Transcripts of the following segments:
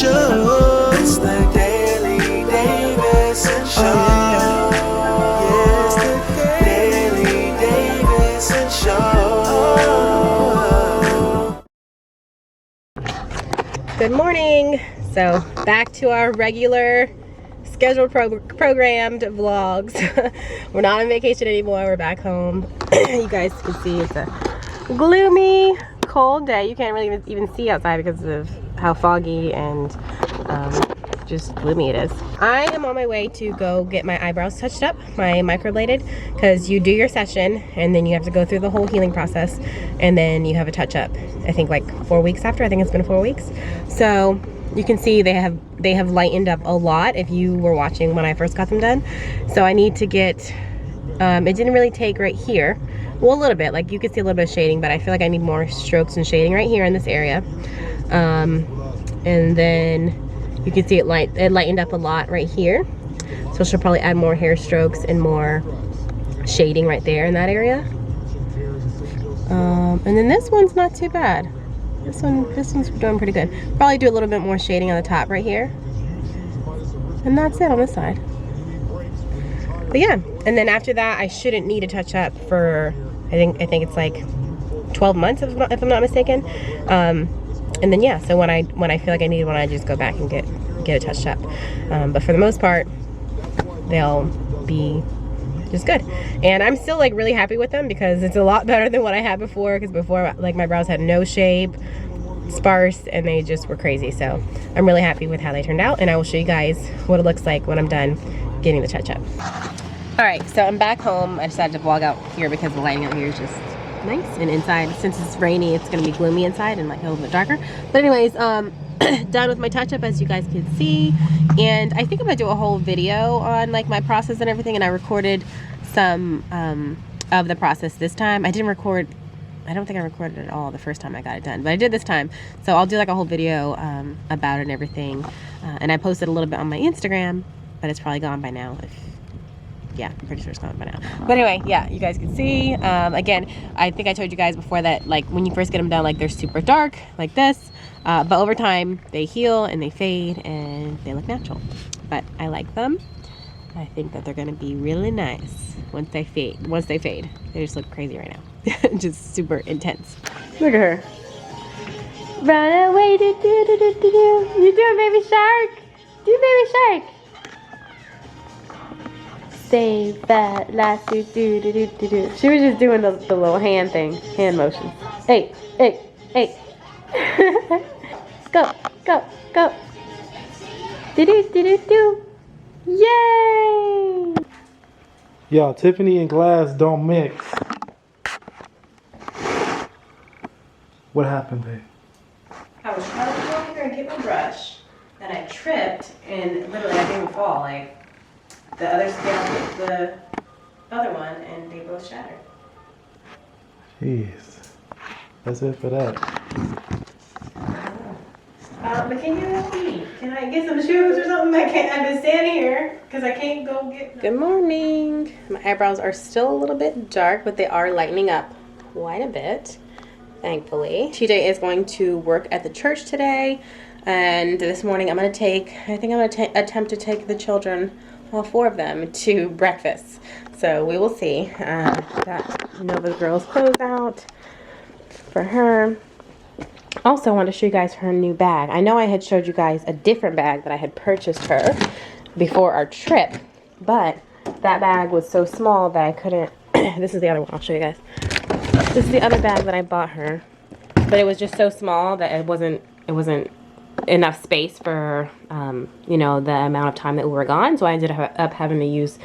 Show. It's the Daily Davidson Show. Yes, the Daily Davidson Show. Good morning. So back to our regular scheduled programmed vlogs. We're not on vacation anymore. We're back home. You guys can see it's a gloomy, cold day. You can't really even see outside because of how foggy and just gloomy it is. I am on my way to go get my eyebrows touched up, my microbladed, because you do your session and then you have to go through the whole healing process and then you have a touch up. I think like 4 weeks after. I think it's been 4 weeks. So you can see they have lightened up a lot if you were watching when I first got them done. So I need to get, it didn't really take right here. Well, a little bit, like you could see a little bit of shading, but I feel like I need more strokes and shading right here in this area. And then you can see it lightened up a lot right here. So she'll probably add more hair strokes and more shading right there in that area. And then this one's not too bad. This one's doing pretty good. Probably do a little bit more shading on the top right here. And that's it on this side. But yeah, and then after that, I shouldn't need a touch up for, I think it's like 12 months if I'm not mistaken. And then yeah, so when I feel like I need one, I just go back and get a touch up. But for the most part, they'll be just good. And I'm still like really happy with them because it's a lot better than what I had before. Because before, like my brows had no shape, sparse, and they just were crazy. So I'm really happy with how they turned out, and I will show you guys what it looks like when I'm done getting the touch up. All right, so I'm back home. I decided to vlog out here because the lighting out here is just nice, and inside, since it's rainy, it's gonna be gloomy inside and like a little bit darker. But anyways, done with my touch up, as you guys can see, and I think I'm gonna do a whole video on like my process and everything. And I recorded some of the process this time. I don't think I recorded it all the first time I got it done, but I did this time. So I'll do like a whole video about it and everything. And I posted a little bit on my Instagram, but it's probably gone by now. Yeah, I'm pretty sure it's gone by now. But anyway, yeah, you guys can see. Again, I think I told you guys before that like when you first get them done, like they're super dark like this. But over time, they heal and they fade and they look natural. But I like them. I think that they're gonna be really nice once they fade. They just look crazy right now. Just super intense. Look at her. Run away, do do do do do do. You doing, baby shark? Do baby shark. Save that last do do do do do do. She was just doing the little hand thing, hand motions. Hey, hey, hey. Go, go, go. Do do do do do. Yay! Y'all, Tiffany and glass don't mix. What happened, babe? I was trying to go over here and get my brush, and I tripped, and literally I didn't fall. Like the other scale hit the other one, and they both shattered. Jeez. That's it for that. But can you help me? Can I get some shoes or something? I've been standing here because I can't go get them. Good morning. My eyebrows are still a little bit dark, but they are lightening up quite a bit, thankfully. TJ is going to work at the church today, and this morning I'm going to attempt to take the children, all 4 of them, to breakfast. So we will see. Got Nova's girl's clothes out for her. Also, I wanted to show you guys her new bag. I know I had showed you guys a different bag that I had purchased her before our trip, but that bag was so small that I couldn't. This is the other one. I'll show you guys. This is the other bag that I bought her, but it was just so small that it wasn't enough space for you know, the amount of time that we were gone. So I ended up having to use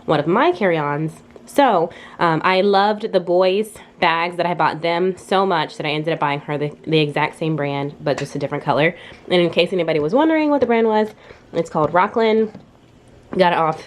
one of my carry-ons. So I loved the boys' bags that I bought them so much that I ended up buying her the exact same brand, but just a different color. And in case anybody was wondering what the brand was, it's called Rocklin. Got it off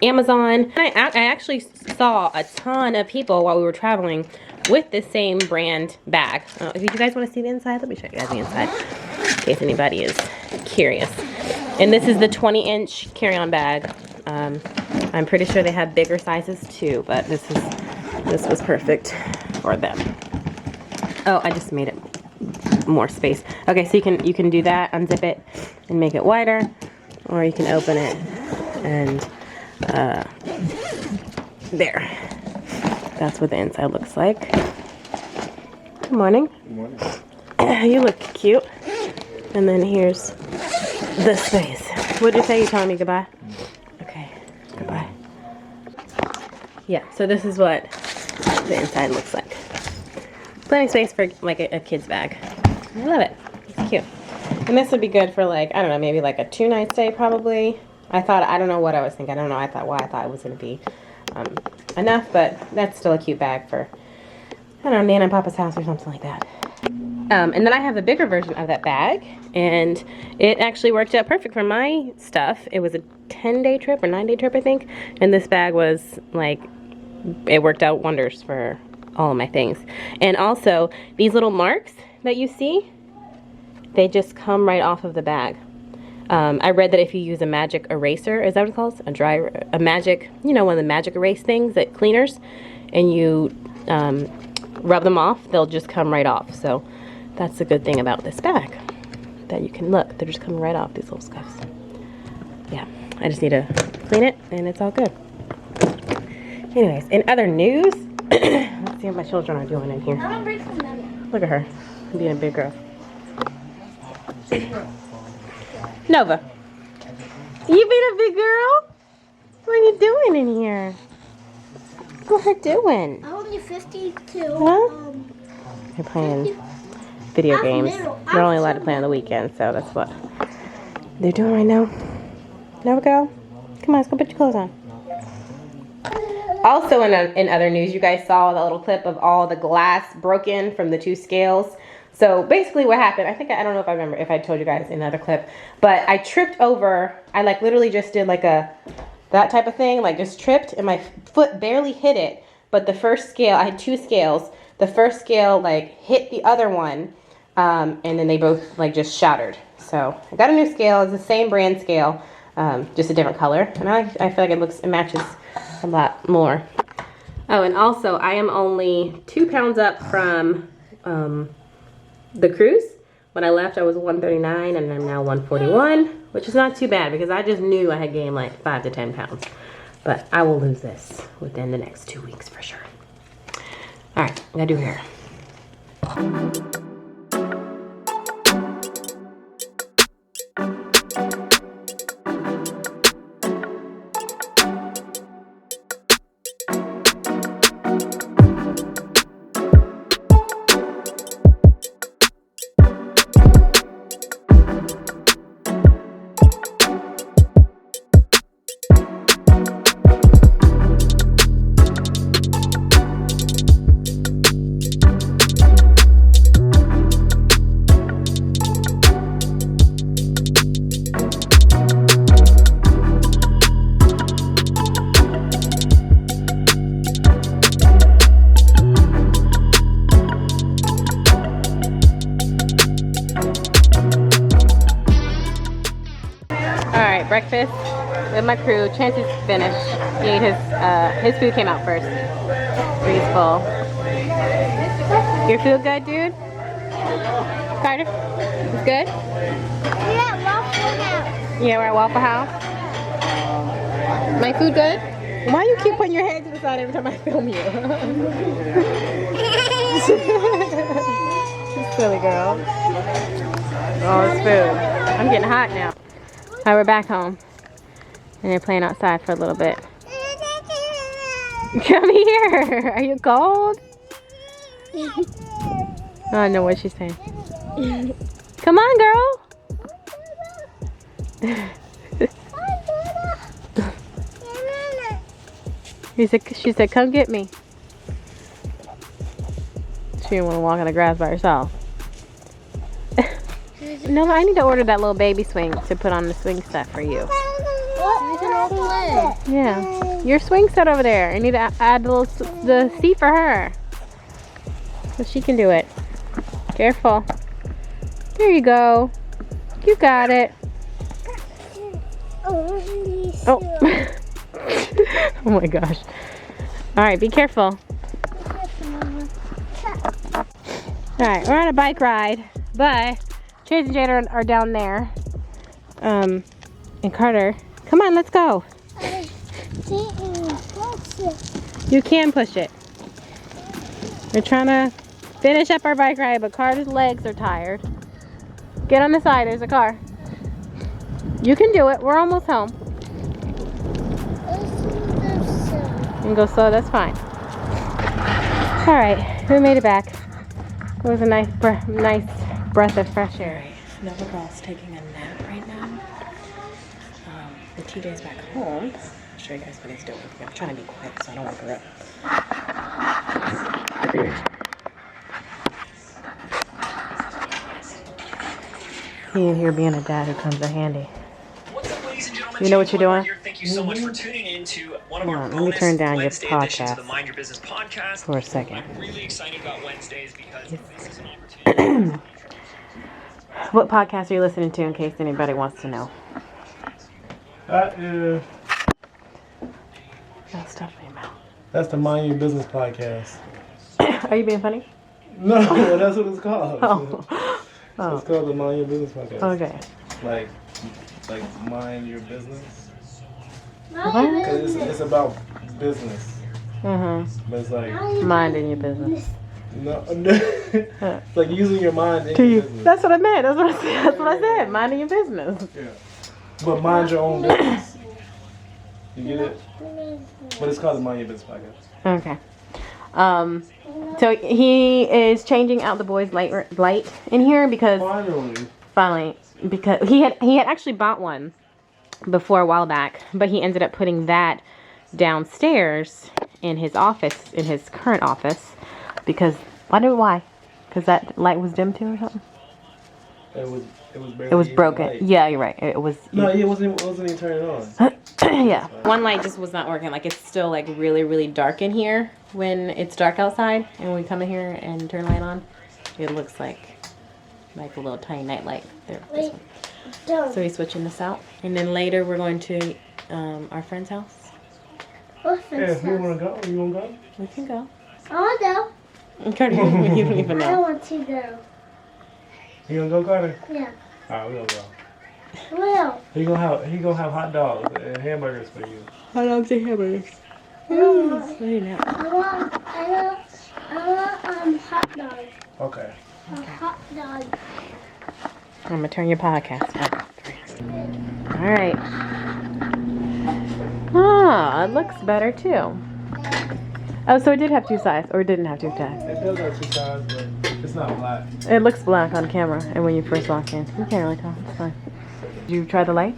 Amazon. I actually saw a ton of people while we were traveling with this same brand bag. If you guys want to see the inside, let me show you guys the inside in case anybody is curious. And this is the 20-inch carry-on bag. I'm pretty sure they have bigger sizes too, but this was perfect for them. Oh, I just made it more space. Okay, so you can do that, unzip it and make it wider, or you can open it and there. That's what the inside looks like. Good morning. Good morning. You look cute. And then here's the space. What did you say? You telling me goodbye? Okay, goodbye. Yeah, so this is what the inside looks like. Plenty of space for like a kid's bag. I love it. It's cute. And this would be good for like, I don't know, maybe like a 2-night stay probably. I don't know what I was thinking. I don't know why I thought it was going to be enough, but that's still a cute bag for, I don't know, Nana and Papa's house or something like that. And then I have a bigger version of that bag, and it actually worked out perfect for my stuff. It was a 10-day trip or 9-day trip, I think, and this bag was like, it worked out wonders for all of my things. And also, these little marks that you see, they just come right off of the bag. I read that if you use a magic eraser, is that what it's called? A magic, you know, one of the magic erase things, that cleaners, and you rub them off, they'll just come right off. So that's the good thing about this bag, that you can look, they're just coming right off, these little scuffs. Yeah, I just need to clean it and it's all good. Anyways, in other news, let's see what my children are doing in here. Look at her, being a big girl. Nova, you being a big girl? What are you doing in here? What's her doing? I'm only 52. Huh? They're playing video games. They're only allowed to play on the weekend, so that's what they're doing right now. Nova girl, come on, let's go put your clothes on. Also in other news, you guys saw that little clip of all the glass broken from the 2 scales. So basically what happened, I don't know if I remember if I told you guys in another clip, but I tripped over, I like literally just did like that type of thing, like just tripped and my foot barely hit it. But the first scale, I had 2 scales. The first scale like hit the other one, and then they both like just shattered. So I got a new scale, it's the same brand scale, just a different color. And I feel like it matches a lot more. Oh, and also I am only 2 pounds up from the cruise. When I left, I was 139 and I'm now 141, which is not too bad because I just knew I had gained like 5 to 10 pounds. But I will lose this within the next 2 weeks for sure. All right, I gotta do hair. Breakfast with my crew. Chance is finished. He ate his food came out first. So he's full. Your food good, dude? Carter? It's good? Yeah, Waffle House. Yeah, we're at Waffle House. My food good? Why do you keep putting your head to the side every time I film you? Silly girl. Oh, it's food. I'm getting hot now. Alright, we're back home. And they're playing outside for a little bit. Come here! Are you cold? I don't know what she's saying. Come on, girl! She said, come get me. She didn't want to walk on the grass by herself. No, I need to order that little baby swing to put on the swing set for you. What? Yeah, your swing set over there. I need to add the seat for her, so she can do it. Careful. There you go. You got it. Oh. Oh my gosh. All right, be careful. All right, we're on a bike ride. But Chase and Jada are down there. And Carter, come on, let's go. I didn't push it. You can push it. We're trying to finish up our bike ride, but Carter's legs are tired. Get on the side, there's a car. You can do it, we're almost home. You can go slow, that's fine. All right, we made it back. It was a nice breath of fresh air. Nova Girl's taking a nap right now. The TJ's back home. I'll show you guys what he's doing. I'm trying to be quick so I don't wake her up. He in here being a dad who comes in handy. What's up, ladies and gentlemen? You know what you're doing? Thank you so much for tuning in to one of our Let me turn down your Wednesday editions podcast of the Mind Your Business podcast. for a second. I'm really excited about Wednesdays because this is an opportunity. What podcast are you listening to in case anybody wants to know? That No stuff in your mouth. that's the Mind Your Business podcast. Are you being funny? No, that's what it's called. Oh. It's called the Mind Your Business podcast. Okay. Like mind your business. What? 'Cause it's about business. Mm-hmm. But it's like Minding your business. no, it's like using your mind in To your you. business. That's what I meant. That's what I said. That's what I said. Minding your business. Yeah. But mind your own business. You get it? But it's called the Mind Your Business podcast. Okay. So he is changing out the boys' light in here because finally because he had actually bought one before a while back, but he ended up putting that downstairs in his office, in his current office, because I don't know why, because that light was dim too or something. It was broken. Light. Yeah, you're right. It was. No, it wasn't even turning on. Yeah. One light just was not working. Like, it's still like really, really dark in here when it's dark outside, and when we come in here and turn the light on, it looks like a little tiny night light there. This one. So he's switching this out, and then later we're going to our friend's house. Yeah, if you wanna go, you wanna go? We can go. I want to Carter, you don't even go. I know. want to go. You gonna go, Carter? Yeah. Alright, we gonna go. Well, He gonna have hot dogs and hamburgers for you. Hot dogs and hamburgers. I want hot dog. Okay. A hot dog. I'm gonna turn your podcast on. All right. Ah, it looks better too. Oh, so it did have two sides, or it didn't have two sides. It does have two sides, but it's not black. It looks black on camera, and when you first walk in, you can't really tell. It's fine. Did you try the light?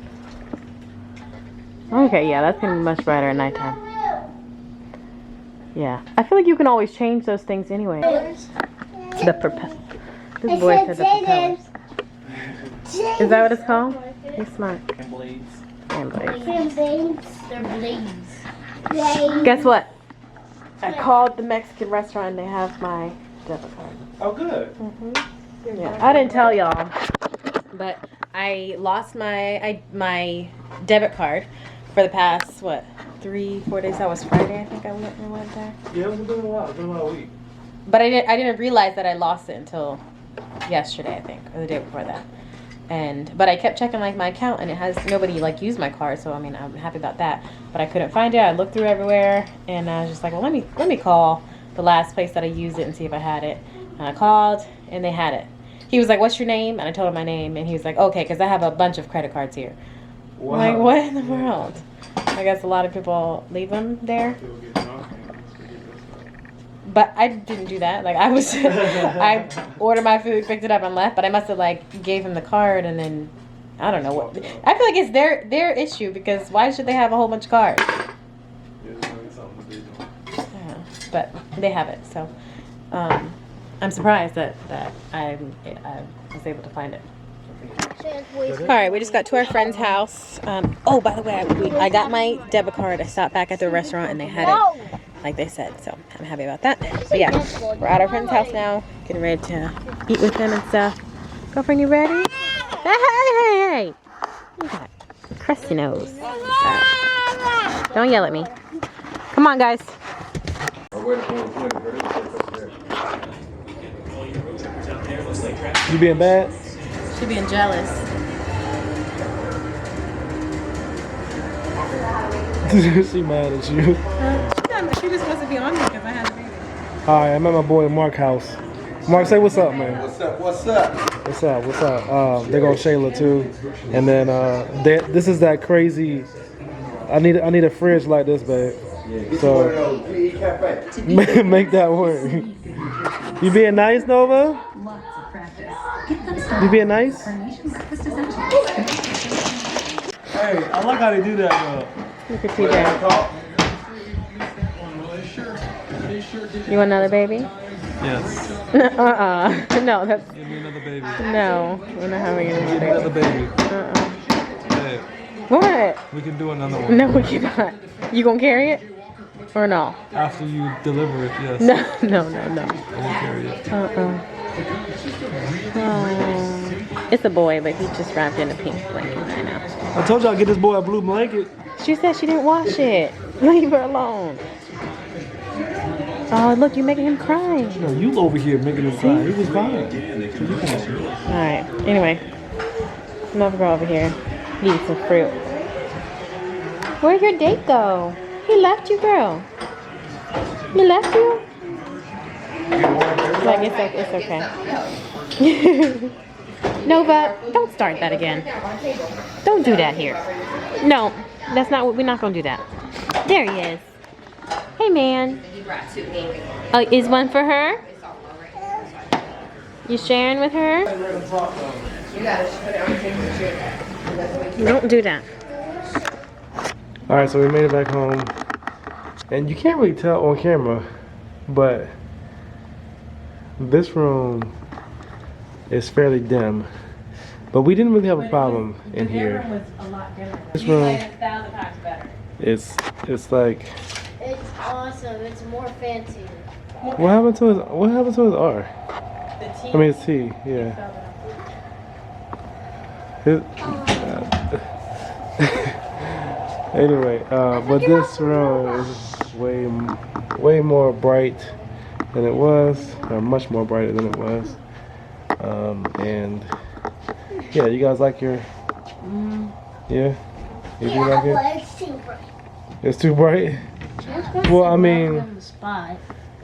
Okay, yeah, that's gonna be much brighter at nighttime. Yeah, I feel like you can always change those things anyway. The propeller. This boy said the propeller. Is that what it's called? He's smart. And blades. And blades. They're blades. Guess what? I called the Mexican restaurant and they have my debit card. Oh, good. Yeah, I didn't tell y'all, but I lost my debit card for the past 3-4 days. That was Friday, I think I went there. Yeah, it's been a while. It's been about a week. But I didn't realize that I lost it until yesterday, I think, or the day before that. But I kept checking like my account, and it has nobody like used my card, so I mean I'm happy about that. But I couldn't find it. I looked through everywhere, and I was just like, well, let me call the last place that I used it and see if I had it. And I called, and they had it. He was like, "What's your name?" And I told him my name, and he was like, "Okay, because I have a bunch of credit cards here." Wow. I'm like, what in the world? I guess a lot of people leave them there. But I didn't do that. Like, I ordered my food, picked it up, and left. But I must have like gave him the card, and then I don't know what. I feel like it's their issue, because why should they have a whole bunch of cards? Yeah, but they have it, so I'm surprised that I was able to find it. All right, we just got to our friend's house. Oh, by the way, I got my debit card. I stopped back at the restaurant, and they had it like they said, so I'm happy about that. But yeah, we're at our friend's house now, getting ready to eat with them and stuff. Girlfriend, you ready? Hey! Look at that crusty nose. Don't yell at me. Come on, guys. You being bad? She being jealous. She mad at you. She just wants to be on me because I had a baby. Alright, I'm at my boy Mark's house. Mark, say what's up, man. What's up? What's up? What's up? What's up? They go Shayla too, and then this is that crazy. I need a fridge like this, babe. So make that work. You being nice, Nova? You being nice? Hey, I like how they do that though. Look at TJ. You want another baby? Yes. No, that's Give me another baby. no. We're not having Give me another another baby. baby. Hey, What? we can do another one. No, we cannot. You gonna carry it or no? After you deliver it, yes. No. I will carry it. Oh. It's a boy, but he's just wrapped in a pink blanket right now. I told y'all get this boy a blue blanket. She said she didn't wash it. Leave her alone. Oh, look, you're making him cry. No, you over here making him cry. He was fine. Alright, anyway. Another girl over here. Eat some fruit. Where'd your date go? He left you, girl. He left you? Like, it's okay. Nova, don't start that again. Don't do that here. No, that's not what, we're not gonna do that. There he is. Hey, man. Oh, is one for her? You sharing with her? Don't do that. Alright, so we made it back home. And you can't really tell on camera, but this room is fairly dim. But we didn't really have a problem in here. This room it's like It's awesome. It's more fancy. what happened to his R? I mean his T, yeah. Anyway, but this room is way more bright than it was, or much more brighter than it was. And yeah, you guys like your? Yeah, you do like it? It's too bright. It's too bright. Well, I mean,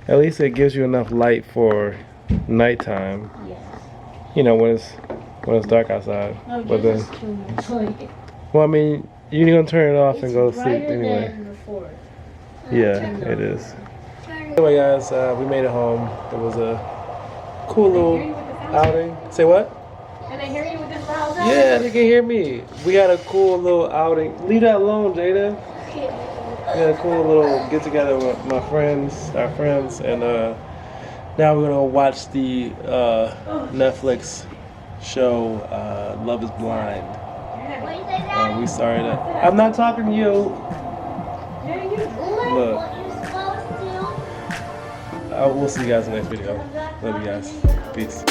at least it gives you enough light for nighttime. You know, when it's dark outside. But then, well, I mean, you're gonna turn it off and go to sleep anyway. Yeah, it is. Anyway, guys, we made it home. It was a cool little outing. Say what? Can I hear you with this loud? Yeah, they can hear me. We had a cool little outing. Leave that alone, Jada. We had a cool little get together with our friends, and now we're gonna watch the Netflix show Love Is Blind. We started it. I'm not talking to you. Look. We'll see you guys in the next video. Love you guys. Peace.